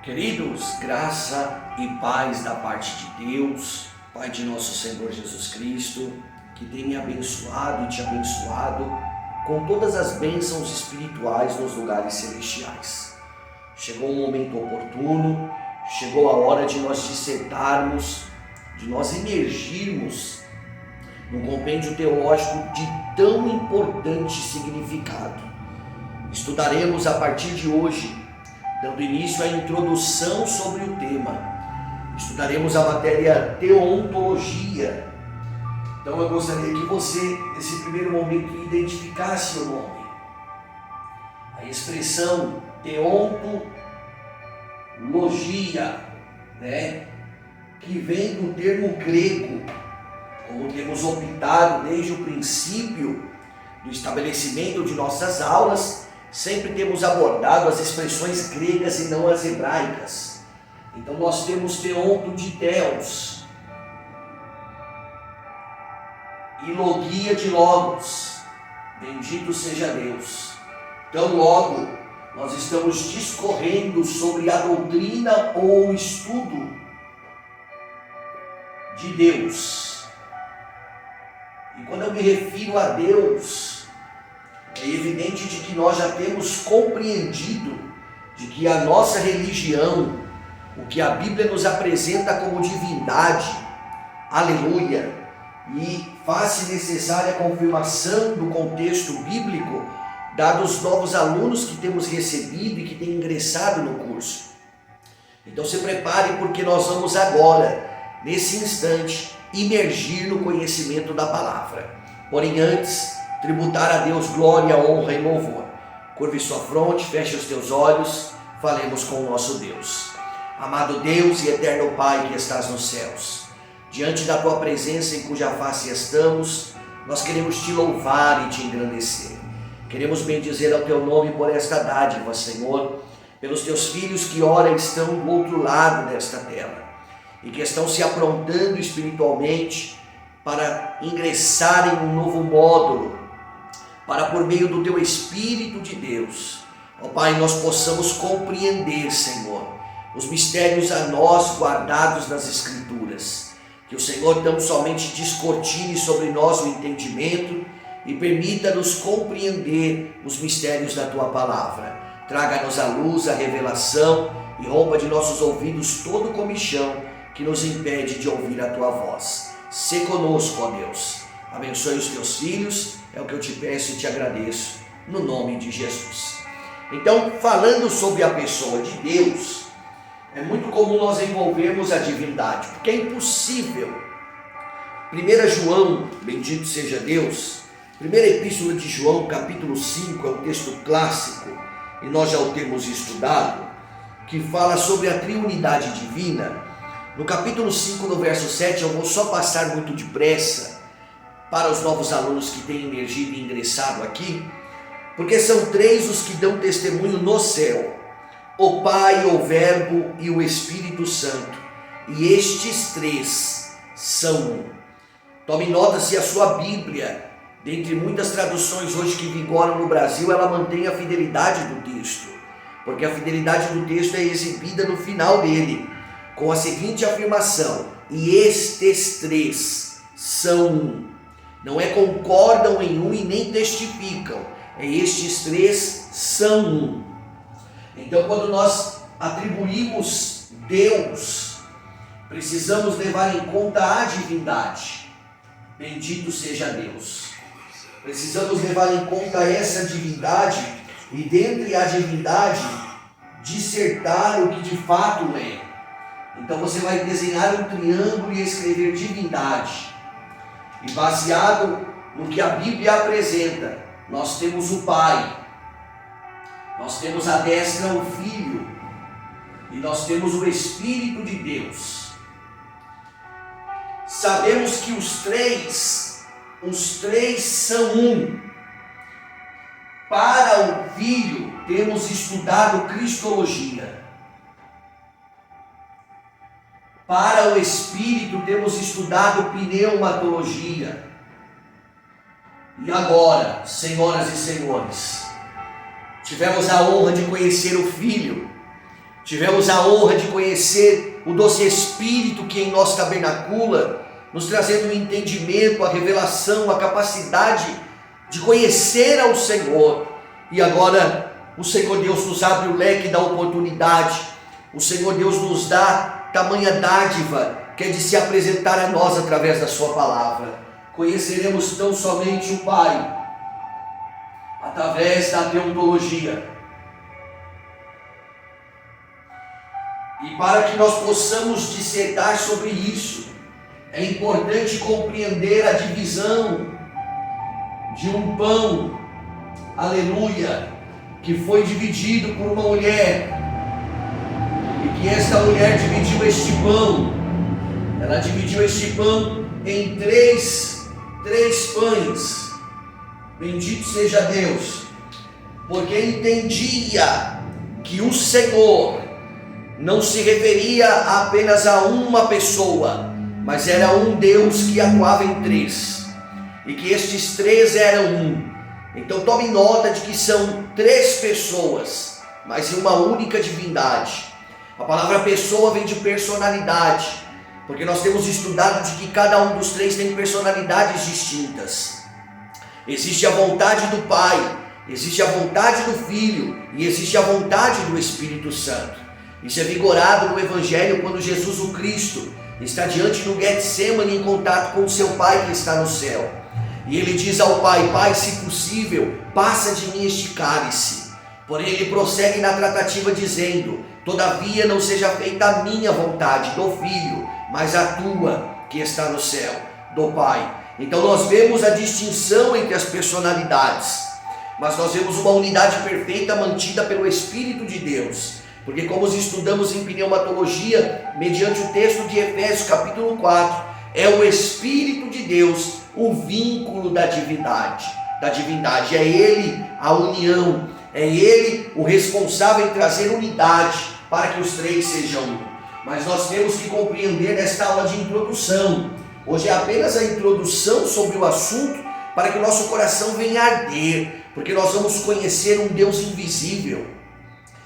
Queridos, graça e paz da parte de Deus, Pai de nosso Senhor Jesus Cristo, que tem me abençoado e te abençoado com todas as bênçãos espirituais nos lugares celestiais. Chegou um momento oportuno, chegou a hora de nós dissertarmos, de nós emergirmos num compêndio teológico de tão importante significado. Estudaremos a partir de hoje, dando início à introdução sobre o tema. Estudaremos a matéria teontologia. Então eu gostaria que você, nesse primeiro momento, identificasse o nome. A expressão teontologia, que vem do termo grego, como temos optado desde o princípio do estabelecimento de nossas aulas, sempre temos abordado as expressões gregas e não as hebraicas. Então nós temos teonto de Deus e logia de logos, bendito seja Deus. Então logo nós estamos discorrendo sobre a doutrina ou o estudo de Deus. E quando eu me refiro a Deus, é evidente de que nós já temos compreendido de que a nossa religião, o que a Bíblia nos apresenta como divindade, aleluia, e faz-se necessária a confirmação do contexto bíblico, dados os novos alunos que temos recebido e que têm ingressado no curso. Então se prepare, porque nós vamos agora, nesse instante, imergir no conhecimento da palavra. Porém antes, tributar a Deus glória, honra e louvor. Curve sua fronte, feche os teus olhos, falemos com o nosso Deus. Amado Deus e eterno Pai que estás nos céus, diante da tua presença em cuja face estamos, nós queremos te louvar e te engrandecer. Queremos bendizer ao teu nome por esta dádiva, Senhor, pelos teus filhos que ora estão do outro lado desta tela e que estão se aprontando espiritualmente para ingressar em um novo módulo, para por meio do teu Espírito de Deus, ó Pai, nós possamos compreender, Senhor, os mistérios a nós guardados nas Escrituras. Que o Senhor tão somente descortine sobre nós o entendimento e permita-nos compreender os mistérios da tua palavra. Traga-nos a luz, a revelação e rompa de nossos ouvidos todo o comichão que nos impede de ouvir a tua voz. Sê conosco, ó Deus. Abençoe os teus filhos, é o que eu te peço e te agradeço, no nome de Jesus. Então, falando sobre a pessoa de Deus, é muito comum nós envolvermos a divindade, porque é impossível. 1 João, bendito seja Deus, primeira epístola de João, capítulo 5, é um texto clássico, e nós já o temos estudado, que fala sobre a triunidade divina. No capítulo 5, no verso 7, eu vou só passar muito depressa, para os novos alunos que têm emergido e ingressado aqui, porque são três os que dão testemunho no céu: o Pai, o Verbo e o Espírito Santo, e estes três são um. Tome nota se a sua Bíblia, dentre muitas traduções hoje que vigoram no Brasil, ela mantém a fidelidade do texto, porque a fidelidade do texto é exibida no final dele, com a seguinte afirmação: e estes três são um. Não é concordam em um e nem testificam, é estes três são um. Então, quando nós atribuímos Deus, precisamos levar em conta a divindade. Bendito seja Deus. Precisamos levar em conta essa divindade e, dentre a divindade, dissertar o que de fato é. Então você vai desenhar um triângulo e escrever divindade. E baseado no que a Bíblia apresenta, nós temos o Pai, nós temos à destra o Filho e nós temos o Espírito de Deus. Sabemos que os três são um. Para o Filho temos estudado cristologia. Para o Espírito temos estudado pneumatologia. E agora, senhoras e senhores, tivemos a honra de conhecer o Filho, tivemos a honra de conhecer o doce Espírito que em nós tabernacula, nos trazendo o entendimento, a revelação, a capacidade de conhecer ao Senhor. E agora o Senhor Deus nos abre o leque da oportunidade, o Senhor Deus nos dá tamanha dádiva, que é de se apresentar a nós através da sua palavra. Conheceremos tão somente o Pai através da teologia. E para que nós possamos dissertar sobre isso, é importante compreender a divisão de um pão, aleluia, que foi dividido por uma mulher, e que esta mulher dividiu este pão. Ela dividiu este pão em três pães. Bendito seja Deus, porque entendia que o Senhor não se referia apenas a uma pessoa, mas era um Deus que atuava em três, e que estes três eram um. Então tome nota de que são três pessoas, mas em uma única divindade. A palavra pessoa vem de personalidade, porque nós temos estudado de que cada um dos três tem personalidades distintas. Existe a vontade do Pai, existe a vontade do Filho e existe a vontade do Espírito Santo. Isso é vigorado no Evangelho quando Jesus o Cristo está diante do Getsemane em contato com o seu Pai que está no céu. E ele diz ao Pai: Pai, se possível, passa de mim este cálice. Porém ele prossegue na tratativa dizendo: todavia não seja feita a minha vontade do Filho, mas a tua que está no céu, do Pai. Então nós vemos a distinção entre as personalidades, mas nós vemos uma unidade perfeita mantida pelo Espírito de Deus. Porque como estudamos em pneumatologia, mediante o texto de Efésios capítulo 4, é o Espírito de Deus o vínculo da divindade. É Ele a união, é Ele o responsável em trazer unidade para que os três sejam um. Mas nós temos que compreender nesta aula de introdução. Hoje é apenas a introdução sobre o assunto para que o nosso coração venha arder, porque nós vamos conhecer um Deus invisível,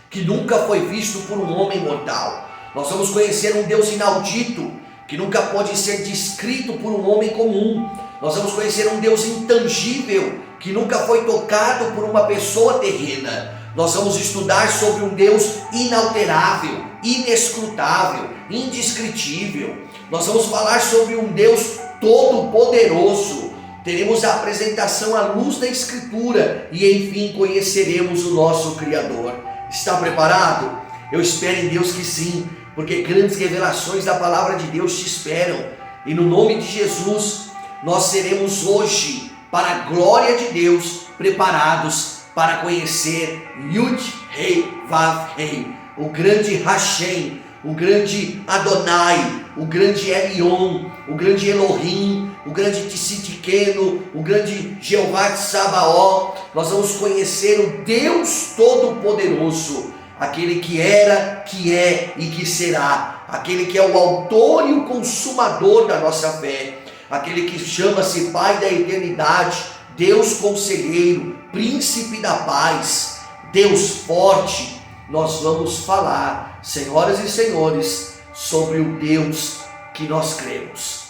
que nunca foi visto por um homem mortal. Nós vamos conhecer um Deus inaudito, que nunca pode ser descrito por um homem comum. Nós vamos conhecer um Deus intangível, que nunca foi tocado por uma pessoa terrena. Nós vamos estudar sobre um Deus inalterável, inescrutável, indescritível. Nós vamos falar sobre um Deus todo-poderoso. Teremos a apresentação à luz da Escritura e enfim conheceremos o nosso Criador. Está preparado? Eu espero em Deus que sim, porque grandes revelações da palavra de Deus te esperam. E no nome de Jesus, nós seremos hoje, para a glória de Deus, preparados para conhecer Yud Rei Vav Rei, o grande Hashem, o grande Adonai, o grande Elion, o grande Elohim, o grande Tsidkenu, o grande Jeová de Sabaó. Nós vamos conhecer o Deus Todo-Poderoso, aquele que era, que é e que será, aquele que é o autor e o consumador da nossa fé, aquele que chama-se Pai da eternidade, Deus Conselheiro, Príncipe da paz, Deus forte. Nós vamos falar, senhoras e senhores, sobre o Deus que nós cremos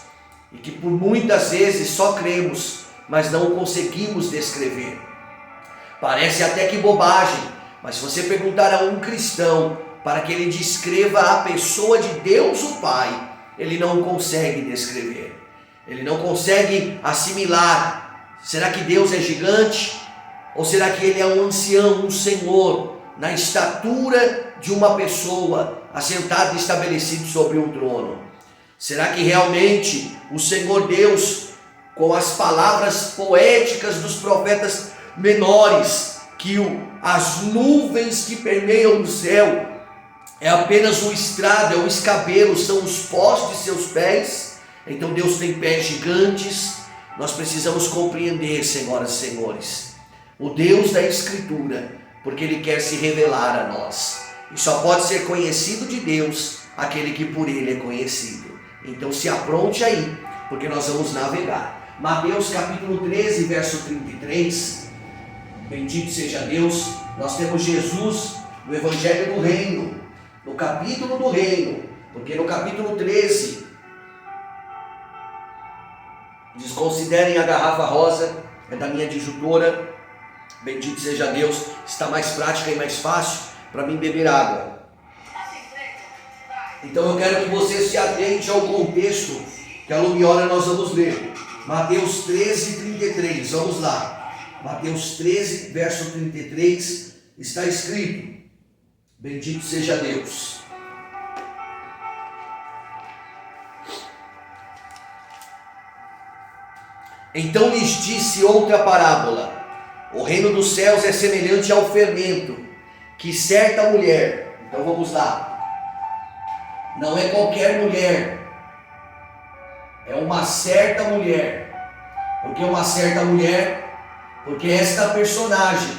e que por muitas vezes só cremos, mas não conseguimos descrever. Parece até que bobagem, mas se você perguntar a um cristão para que ele descreva a pessoa de Deus o Pai, ele não consegue descrever, ele não consegue assimilar. Será que Deus é gigante? Ou será que Ele é um ancião, um senhor, na estatura de uma pessoa, assentado e estabelecido sobre um trono? Será que realmente o Senhor Deus, com as palavras poéticas dos profetas menores, que as nuvens que permeiam o céu é apenas o estrado, é o escabelo, são os pós de seus pés? Então Deus tem pés gigantes. Nós precisamos compreender, senhoras e senhores, o Deus da Escritura, porque Ele quer se revelar a nós. E só pode ser conhecido de Deus aquele que por Ele é conhecido. Então se apronte aí, porque nós vamos navegar. Mateus capítulo 13, verso 33. Bendito seja Deus. Nós temos Jesus no Evangelho do Reino, no capítulo do reino, porque no capítulo 13, desconsiderem a garrafa rosa, é da minha disjuntora, bendito seja Deus, está mais prática e mais fácil para mim beber água. Então eu quero que você se atente ao contexto que a Lumiora nós vamos ler. Mateus 13, 33, vamos lá. Mateus 13, verso 33, está escrito: bendito seja Deus. Então lhes disse outra parábola: o reino dos céus é semelhante ao fermento, que certa mulher, então vamos lá, não é qualquer mulher, é uma certa mulher. Por que uma certa mulher? Porque esta personagem,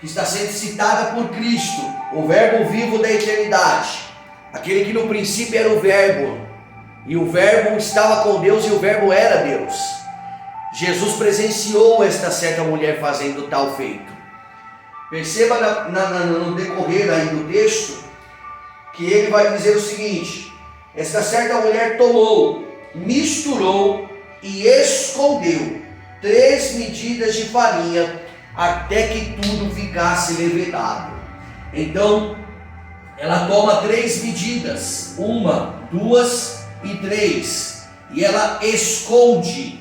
que está sendo citada por Cristo, o verbo vivo da eternidade, aquele que no princípio era o verbo, e o verbo estava com Deus e o verbo era Deus. Jesus presenciou esta certa mulher fazendo tal feito. Perceba no decorrer aí do texto, que ele vai dizer o seguinte: esta certa mulher tomou, misturou e escondeu 3 medidas de farinha, até que tudo ficasse levedado. Então, ela toma 3 medidas, 1, 2 e 3, e ela esconde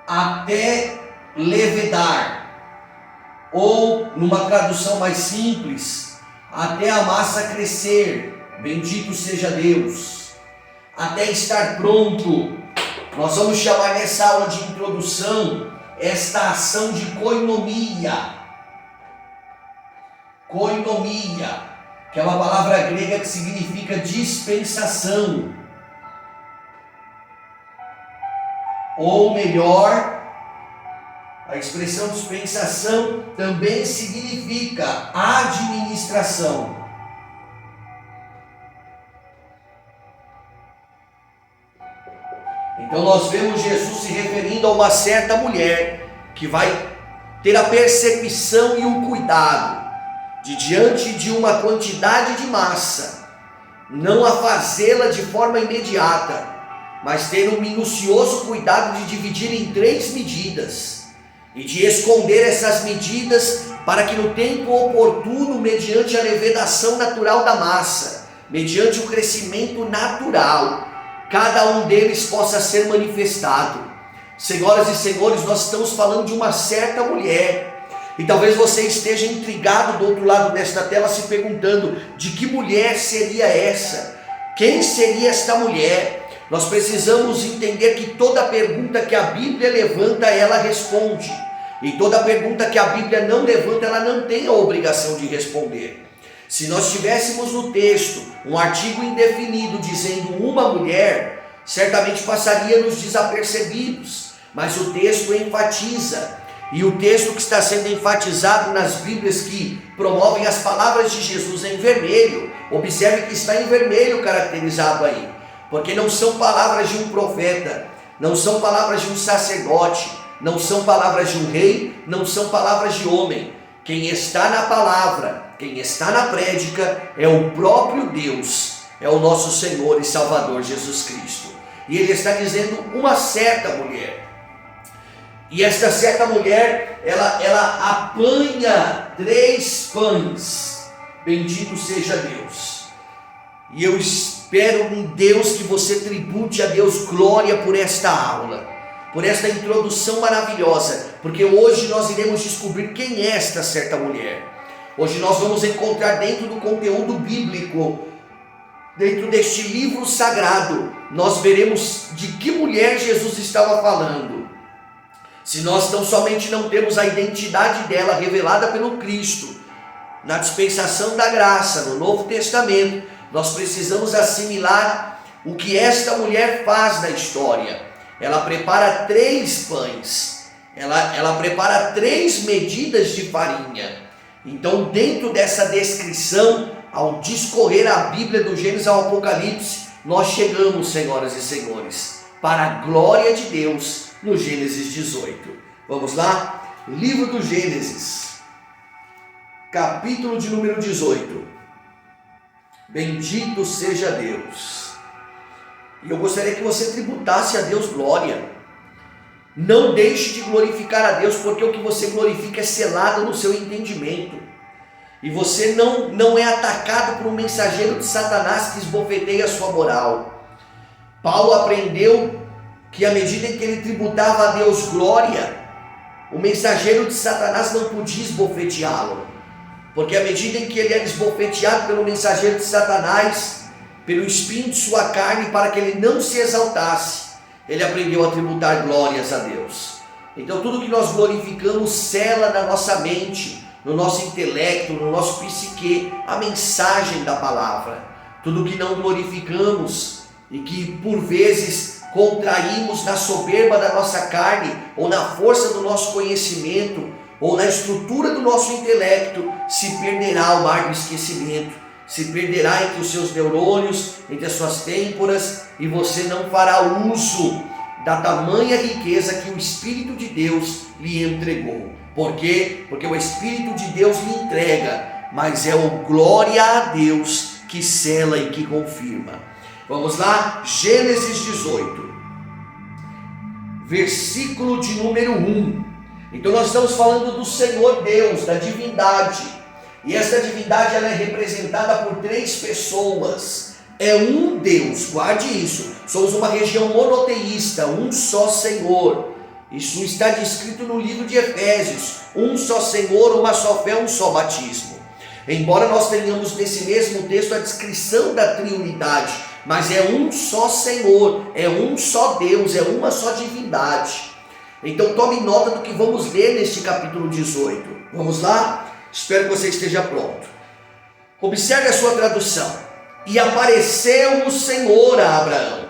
até levedar, ou numa tradução mais simples, até a massa crescer, bendito seja Deus, até estar pronto. Nós vamos chamar nessa aula de introdução esta ação de koinomia, que é uma palavra grega que significa dispensação, ou melhor, a expressão dispensação também significa administração. Então nós vemos Jesus se referindo a uma certa mulher que vai ter a percepção e o cuidado de, diante de uma quantidade de massa, não a fazê-la de forma imediata, mas ter um minucioso cuidado de dividir em 3 medidas e de esconder essas medidas para que no tempo oportuno, mediante a levedação natural da massa, mediante o crescimento natural, cada um deles possa ser manifestado. Senhoras e senhores, nós estamos falando de uma certa mulher, e talvez você esteja intrigado do outro lado desta tela se perguntando: de que mulher seria essa? Quem seria esta mulher? Nós precisamos entender que toda pergunta que a Bíblia levanta, ela responde, e toda pergunta que a Bíblia não levanta, ela não tem a obrigação de responder. Se nós tivéssemos no texto um artigo indefinido dizendo uma mulher, certamente passaríamos desapercebidos, mas o texto enfatiza, e o texto que está sendo enfatizado nas Bíblias que promovem as palavras de Jesus em vermelho, observe que está em vermelho caracterizado aí, porque não são palavras de um profeta, não são palavras de um sacerdote, não são palavras de um rei, não são palavras de homem. Quem está na palavra, quem está na prédica é o próprio Deus, é o nosso Senhor e Salvador Jesus Cristo. E ele está dizendo uma certa mulher. E esta certa mulher, ela apanha 3 pães, bendito seja Deus. E eu espero em Deus que você tribute a Deus glória por esta aula, por esta introdução maravilhosa, porque hoje nós iremos descobrir quem é esta certa mulher. Hoje nós vamos encontrar dentro do conteúdo bíblico, dentro deste livro sagrado, nós veremos de que mulher Jesus estava falando. Se nós tão somente não temos a identidade dela revelada pelo Cristo, na dispensação da graça, no Novo Testamento, nós precisamos assimilar o que esta mulher faz na história. Ela prepara 3 pães, ela prepara 3 medidas de farinha. Então, dentro dessa descrição, ao discorrer a Bíblia do Gênesis ao Apocalipse, nós chegamos, senhoras e senhores, para a glória de Deus no Gênesis 18. Vamos lá? Livro do Gênesis. capítulo de número 18. Bendito seja Deus. E eu gostaria que você tributasse a Deus glória. Não deixe de glorificar a Deus, porque o que você glorifica é selado no seu entendimento. E você não é atacado por um mensageiro de Satanás que esbofeteia a sua moral. Paulo aprendeu que à medida em que ele tributava a Deus glória, o mensageiro de Satanás não podia esbofeteá-lo. Porque à medida em que ele era esbofeteado pelo mensageiro de Satanás, pelo espinho de sua carne, para que ele não se exaltasse, ele aprendeu a tributar glórias a Deus. Então tudo que nós glorificamos sela na nossa mente, no nosso intelecto, no nosso psique, a mensagem da palavra. Tudo que não glorificamos e que por vezes contraímos na soberba da nossa carne, ou na força do nosso conhecimento, ou na estrutura do nosso intelecto, se perderá ao mar do esquecimento, se perderá entre os seus neurônios, entre as suas têmporas, e você não fará uso da tamanha riqueza que o Espírito de Deus lhe entregou. Por quê? Porque o Espírito de Deus lhe entrega, mas é o glória a Deus que sela e que confirma. Vamos lá, Gênesis 18, versículo de número 1. Então nós estamos falando do Senhor Deus, da divindade. E essa divindade ela é representada por 3 pessoas. É um Deus, guarde isso. Somos uma região monoteísta, um só Senhor. Isso está descrito no livro de Efésios. Um só Senhor, uma só fé, um só batismo. Embora nós tenhamos nesse mesmo texto a descrição da triunidade, mas é um só Senhor, é um só Deus, é uma só divindade. Então tome nota do que vamos ler neste capítulo 18. Vamos lá? Espero que você esteja pronto. Observe a sua tradução. E apareceu o Senhor a Abraão.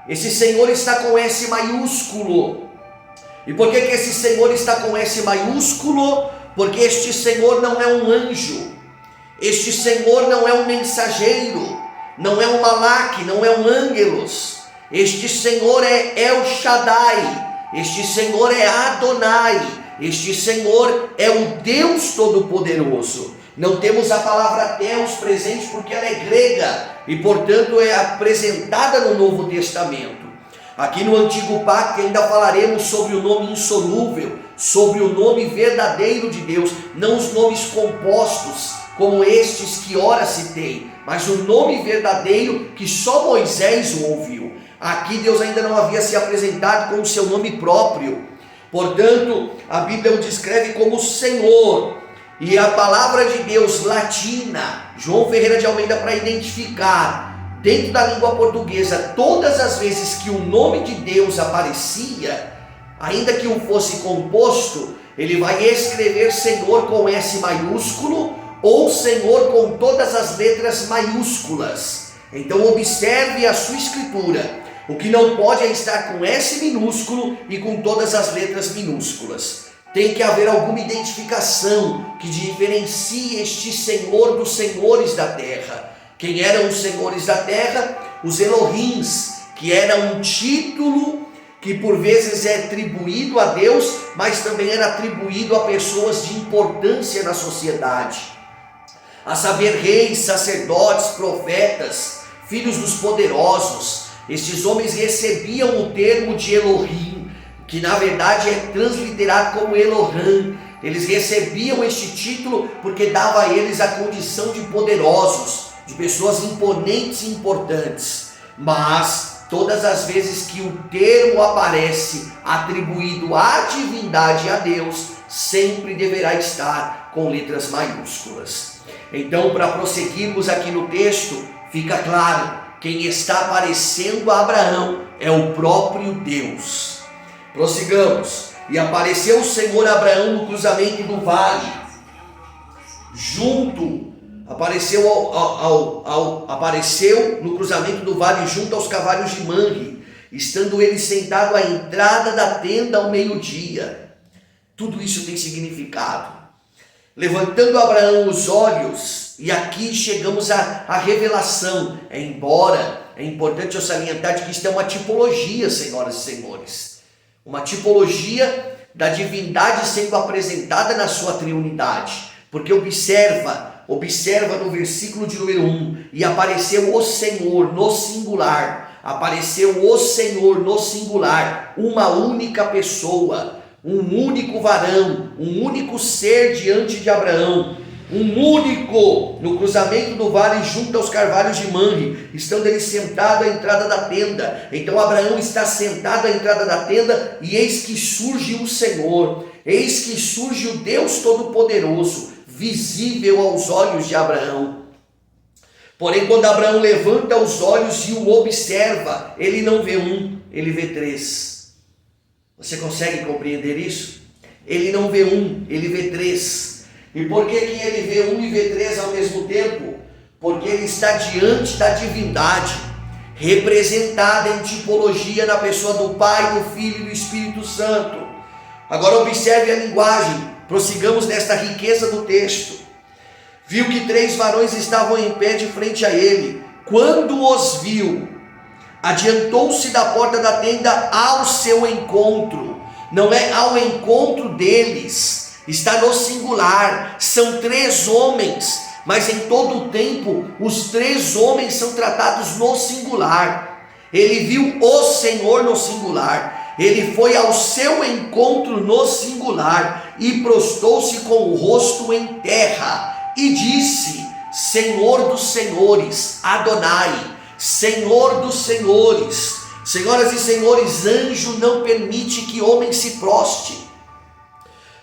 Esse Senhor está com S maiúsculo. E por que esse Senhor está com S maiúsculo? Porque este Senhor não é um anjo. Este Senhor não é um mensageiro. Não é um malaque, não é um ângelos. Este Senhor é El Shaddai. Este Senhor é Adonai, este Senhor é o Deus Todo-Poderoso. Não temos a palavra Deus presente porque ela é grega e portanto é apresentada no Novo Testamento. Aqui no Antigo Pacto ainda falaremos sobre o nome insolúvel, sobre o nome verdadeiro de Deus, não os nomes compostos como estes que ora se tem, mas o nome verdadeiro que só Moisés o ouviu. Aqui Deus ainda não havia se apresentado com o seu nome próprio. Portanto, a Bíblia o descreve como Senhor. E a palavra de Deus latina, João Ferreira de Almeida, para identificar dentro da língua portuguesa todas as vezes que o nome de Deus aparecia, ainda que o fosse composto, ele vai escrever Senhor com S maiúsculo ou Senhor com todas as letras maiúsculas. Então observe a sua escritura. O que não pode é estar com S minúsculo e com todas as letras minúsculas. Tem que haver alguma identificação que diferencie este Senhor dos senhores da terra. Quem eram os senhores da terra? Os Elohims, que era um título que por vezes é atribuído a Deus, mas também era atribuído a pessoas de importância na sociedade. A saber, reis, sacerdotes, profetas, filhos dos poderosos. Estes homens recebiam o termo de Elohim, que na verdade é transliterado como Elohim. Eles recebiam este título porque dava a eles a condição de poderosos, de pessoas imponentes e importantes. Mas todas as vezes que o termo aparece atribuído à divindade, a Deus, sempre deverá estar com letras maiúsculas. Então, para prosseguirmos aqui no texto, fica claro, quem está aparecendo a Abraão é o próprio Deus. Prossigamos. E apareceu o Senhor a Abraão no cruzamento do vale, apareceu no cruzamento do vale junto aos cavalos de Manre, estando ele sentado à entrada da tenda ao meio-dia. Tudo isso tem significado. Levantando Abraão os olhos, e aqui chegamos à revelação, embora é importante eu salientar que isto é uma tipologia, senhoras e senhores, uma tipologia da divindade sendo apresentada na sua triunidade. Porque observa no versículo de número 1, e apareceu o Senhor no singular, apareceu o Senhor no singular, uma única pessoa, um único varão, um único ser diante de Abraão, um único no cruzamento do vale junto aos carvalhos de Manre, estando ele sentado à entrada da tenda. Então Abraão está sentado à entrada da tenda, e eis que surge o Senhor, eis que surge o Deus Todo-Poderoso, visível aos olhos de Abraão. Porém, quando Abraão levanta os olhos e o observa, ele não vê um, ele vê três. Você consegue compreender isso? Ele não vê um, ele vê três. E por que ele vê um e vê três ao mesmo tempo? Porque ele está diante da divindade, representada em tipologia na pessoa do Pai, do Filho e do Espírito Santo. Agora observe a linguagem, prossigamos nesta riqueza do texto. Viu que 3 varões estavam em pé de frente a ele. Quando os viu, adiantou-se da porta da tenda ao seu encontro. Não é ao encontro deles, está no singular. São 3 homens, mas em todo o tempo os 3 homens são tratados no singular. Ele viu o Senhor no singular, ele foi ao seu encontro no singular e prostou-se com o rosto em terra e disse: Senhor dos senhores, Adonai, Senhor dos senhores. Senhoras e senhores, anjo não permite que homem se proste.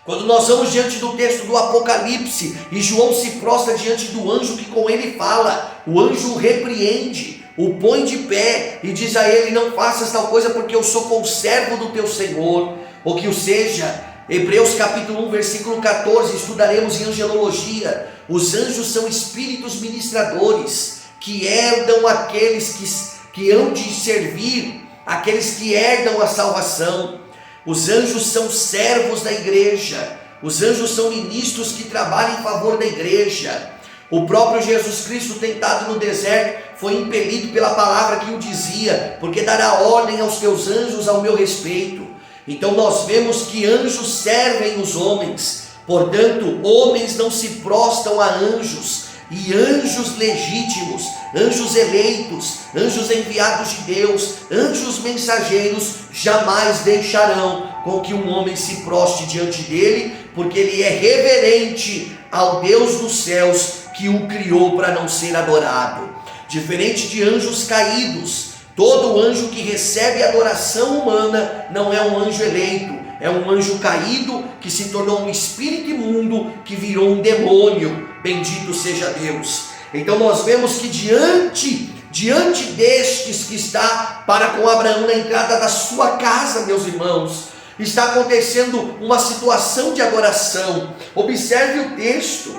Quando nós vamos diante do texto do Apocalipse e João se prostra diante do anjo que com ele fala, o anjo o repreende, o põe de pé e diz a ele: não faças tal coisa, porque eu sou conservo do teu Senhor. Ou que o seja, Hebreus capítulo 1 versículo 14, estudaremos em angelologia. Os anjos são espíritos ministradores que herdam aqueles que hão de servir, aqueles que herdam a salvação. Os anjos são servos da igreja, os anjos são ministros que trabalham em favor da igreja. O próprio Jesus Cristo, tentado no deserto, foi impelido pela palavra que o dizia: porque dará ordem aos teus anjos ao meu respeito. Então nós vemos que anjos servem os homens, portanto homens não se prostam a anjos, e anjos legítimos, anjos eleitos, anjos enviados de Deus, anjos mensageiros, jamais deixarão com que um homem se proste diante dele, porque ele é reverente ao Deus dos céus que o criou para não ser adorado. Diferente de anjos caídos, todo anjo que recebe adoração humana não é um anjo eleito, é um anjo caído que se tornou um espírito imundo, que virou um demônio. Bendito seja Deus. Então nós vemos que diante destes que está para com Abraão na entrada da sua casa, meus irmãos, está acontecendo uma situação de adoração. Observe o texto,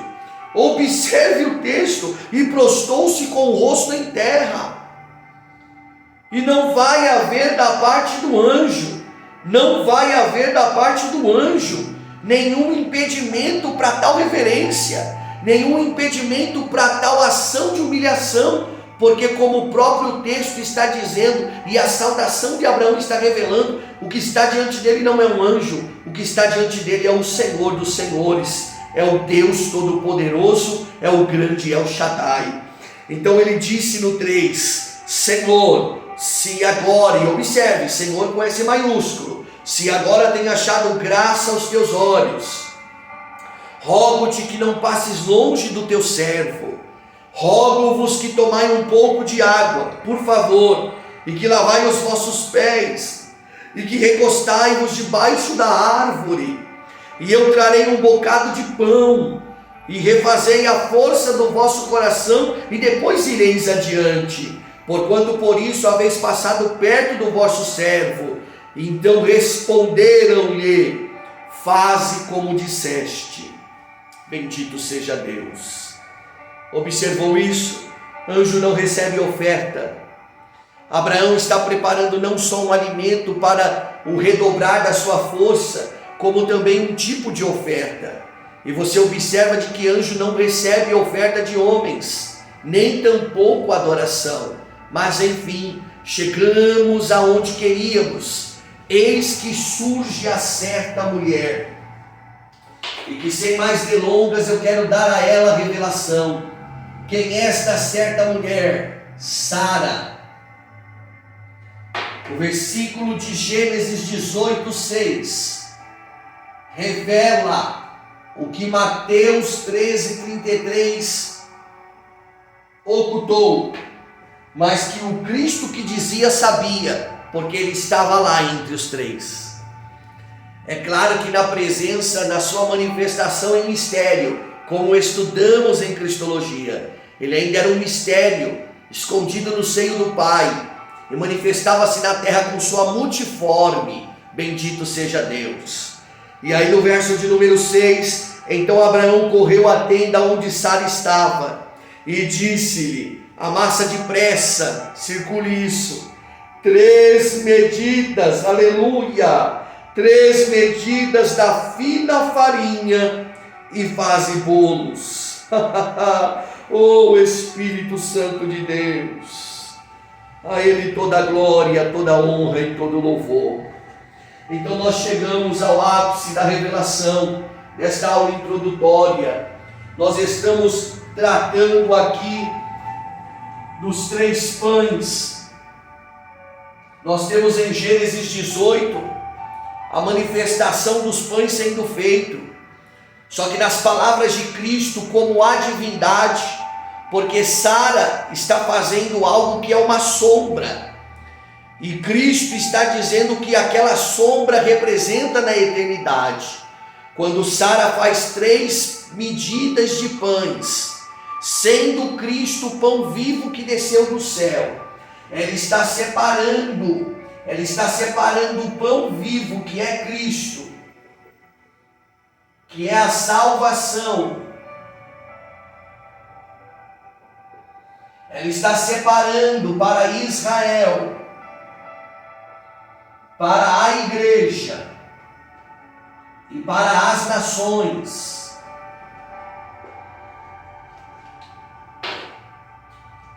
e prostou-se com o rosto em terra. E não vai haver da parte do anjo, nenhum impedimento para tal reverência, nenhum impedimento para tal ação de humilhação, porque como o próprio texto está dizendo, e a saudação de Abraão está revelando, o que está diante dele não é um anjo, o que está diante dele é o Senhor dos senhores, é o Deus Todo-Poderoso, é o grande El Shaddai. Então ele disse no 3, Senhor, se agora, e observe, Senhor com S maiúsculo, se agora tem achado graça aos teus olhos, rogo-te que não passes longe do teu servo, rogo-vos que tomai um pouco de água, por favor, e que lavai os vossos pés, e que recostai-vos debaixo da árvore, e eu trarei um bocado de pão, e refazei a força do vosso coração, e depois ireis adiante, porquanto por isso haveis passado perto do vosso servo. Então responderam-lhe: faze como disseste. Bendito seja Deus. Observou isso? Anjo não recebe oferta. Abraão está preparando não só um alimento para o redobrar da sua força, como também um tipo de oferta. E você observa de que anjo não recebe oferta de homens, nem tampouco adoração. Mas enfim, chegamos aonde queríamos. Eis que surge a certa mulher. e que sem mais delongas eu quero dar a ela a revelação. Quem é esta certa mulher? Sara. O versículo de Gênesis 18:6 revela o que Mateus 13:33 ocultou, mas que o Cristo que dizia sabia, porque ele estava lá entre os três. É claro que na presença da sua manifestação em mistério, como estudamos em Cristologia, ele ainda era um mistério escondido no seio do Pai e manifestava-se na terra com sua multiforme, bendito seja Deus. E aí no verso de número 6, então Abraão correu à tenda onde Sara estava e disse-lhe: amassa depressa, circule isso, 3 medidas, aleluia, 3 medidas da fina farinha e faze bolos. Oh Espírito Santo de Deus, a Ele toda a glória, toda a honra e todo o louvor. Então nós chegamos ao ápice da revelação desta aula introdutória. Nós estamos tratando aqui dos 3 pães. Nós temos em Gênesis 18 a manifestação dos pães sendo feito, só que nas palavras de Cristo como a divindade, porque Sara está fazendo algo que é uma sombra, e Cristo está dizendo que aquela sombra representa na eternidade. Quando Sara faz 3 medidas de pães, sendo Cristo o pão vivo que desceu do céu, ela está separando o pão vivo que é Cristo, que é a salvação. Ela está separando para Israel, para a igreja e para as nações.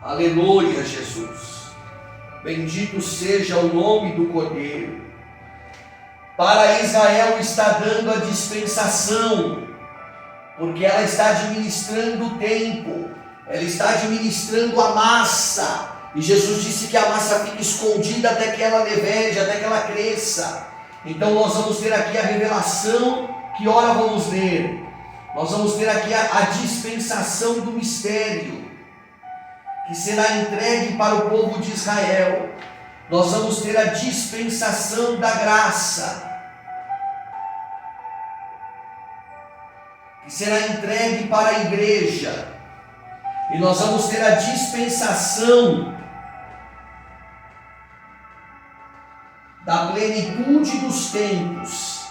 Aleluia, Jesus. Bendito seja o nome do Cordeiro. Para Israel está dando a dispensação, porque ela está administrando o tempo, ela está administrando a massa. E Jesus disse que a massa fica escondida até que ela leveje, até que ela cresça. Então nós vamos ter aqui a revelação, que ora vamos ler. Nós vamos ter aqui a dispensação do mistério, que será entregue para o povo de Israel. Nós vamos ter a dispensação da graça, que será entregue para a igreja. E nós vamos ter a dispensação da plenitude dos tempos.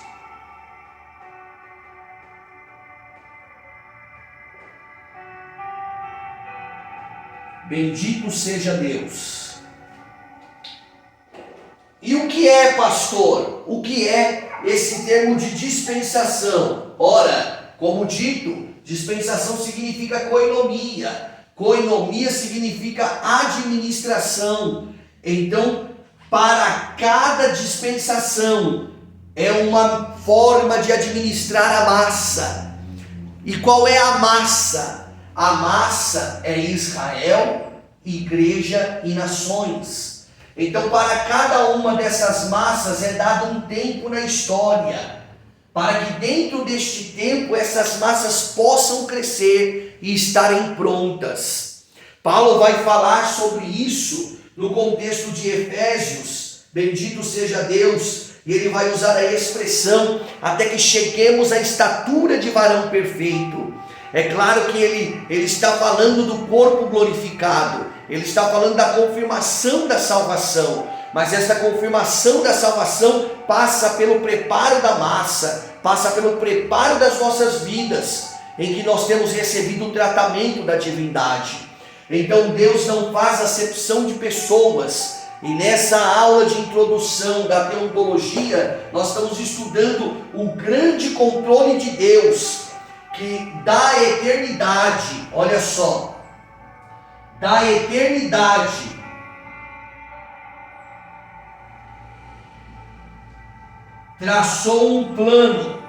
Bendito seja Deus. E o que é, pastor? O que é esse termo de dispensação? Ora, como dito, dispensação significa koinomia. Koinomia significa administração. Então, para cada dispensação é uma forma de administrar a massa. E qual é a massa? A massa é Israel, igreja e nações. Então, para cada uma dessas massas é dado um tempo na história, para que dentro deste tempo essas massas possam crescer e estarem prontas. Paulo vai falar sobre isso no contexto de Efésios, bendito seja Deus, e ele vai usar a expressão até que cheguemos à estatura de varão perfeito. É claro que ele está falando do corpo glorificado, ele está falando da confirmação da salvação, mas essa confirmação da salvação passa pelo preparo da massa, passa pelo preparo das nossas vidas, em que nós temos recebido o tratamento da divindade. Então Deus não faz acepção de pessoas, e nessa aula de introdução da teologia, nós estamos estudando o grande controle de Deus, que da eternidade, olha só, da eternidade, traçou um plano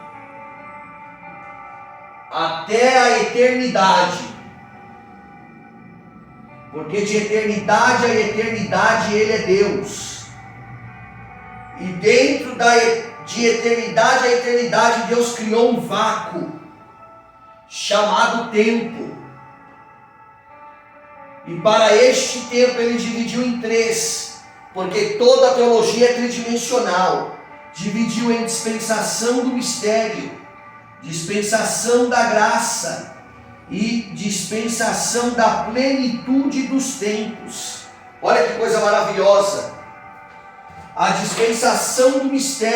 até a eternidade. Porque de eternidade a eternidade Ele é Deus. E dentro de eternidade a eternidade Deus criou um vácuo chamado tempo. E para este tempo Ele dividiu em três, porque toda a teologia é tridimensional. Dividiu em dispensação do mistério, dispensação da graça e dispensação da plenitude dos tempos. Olha que coisa maravilhosa! A dispensação do mistério